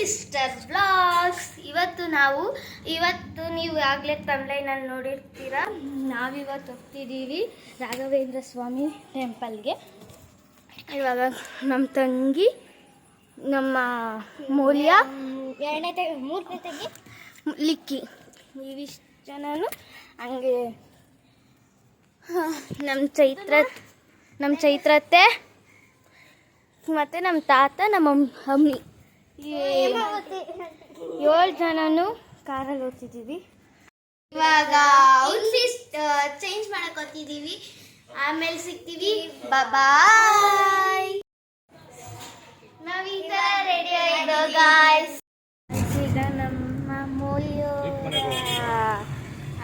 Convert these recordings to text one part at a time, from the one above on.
Sisters vlogs. ಇವತ್ತು ನೀವು ಆಗಲೇ ತಮ್ಲೈನಲ್ಲಿ ನೋಡಿರ್ತೀರ. ನಾವಿವತ್ತು ಹೋಗ್ತಿದ್ದೀವಿ ರಾಘವೇಂದ್ರ ಸ್ವಾಮಿ ಟೆಂಪಲ್ಗೆ. ಇವಾಗ ನಮ್ಮ ತಂಗಿ, ನಮ್ಮ ಮೂಲ್ಯ, ಮೂರನೇ ತಂಗಿ ಲಿಕ್ಕಿ, ಇವಿಷ್ಟು ಜನನು. ಹಂಗೆ ನಮ್ಮ ಚೈತ್ರತ್ತೆ ಮತ್ತು ನಮ್ಮ ತಾತ, ನಮ್ಮ ಅಮ್ಮಿ, 7 ಜನನು ಕಾರಲ್ಲಿ ಹೋಗ್ತಿದ್ದೀವಿ. ಇವಾಗ ಔಟ್ಫಿಟ್ ಚೇಂಜ್ ಮಾಡಕ್ಕೆ ಹೋಗ್ತಿದ್ದೀವಿ. ಆಮೇಲೆ ಸಿಗ್ತೀವಿ. ಬಾಯ್. ನಾವೀಗ ರೆಡಿ ಆಯ್ತು ಗಾಯ್ಸ್. ಈಗ ನಮ್ಮ ಮೂಲ್ಯ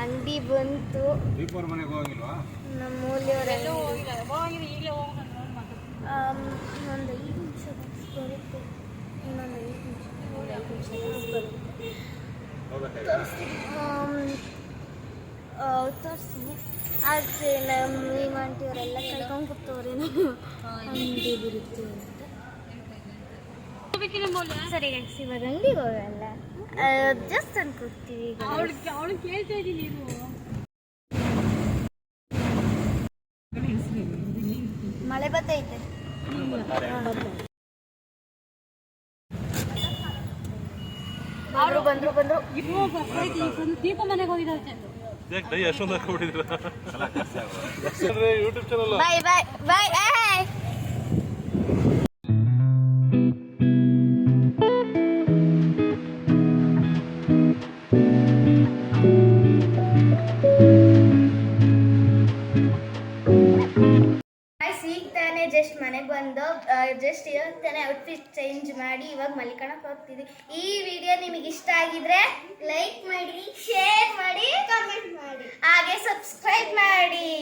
ಅಂಗಡಿ ಬಂತು. ನಮ್ಮ ಮೂಲ್ಯವರೆಲ್ಲ ಇನ್ನೊಂದು 5 ನಿಮಿಷ ಬರುತ್ತೆ. ತೋರಿಸ್ತೀನಿ. ಆದರೆ ನಮ್ಮ ಆಂಟಿಯವರೆಲ್ಲ ಕಳ್ಕೊಂಡು ಕೂತವ್ರೆ ಅಂಗಡಿ ಬರುತ್ತೆ ಅಂತ. ಸರಿ ಗೈಸ್, ಇವಾಗ ಅಂಗಡಿಗೆ ಹೋಗಲ್ಲ, ಜಸ್ಟ್ ಅನ್ಕೋತೀವಿ. ಮಳೆ ಬರ್ತೈತೆ. ಅವರು ಬಂದ್ರು ದೀಪ ಮನೆಗೆ ಹೋಗಿದ್ದಾರೆ. ಬಾಯ್ ಬಾಯ್ ಬಾಯ್. ಜಸ್ಟ್ ಮನೆಗೆ ಬಂದು ಜಸ್ಟ್ ಇವತ್ತಾನೆ ಔಟ್ಫಿಟ್ ಚೇಂಜ್ ಮಾಡಿ ಇವಾಗ ಮಲ್ಕೊಳಕ್ಕೆ ಹೋಗ್ತಿದ್ವಿ. ಈ ವಿಡಿಯೋ ನಿಮಗೆ ಇಷ್ಟ ಆಗಿದ್ರೆ ಲೈಕ್ ಮಾಡಿ, ಶೇರ್ ಮಾಡಿ, ಕಮೆಂಟ್ ಮಾಡಿ, ಹಾಗೆ ಸಬ್ಸ್ಕ್ರೈಬ್ ಮಾಡಿ.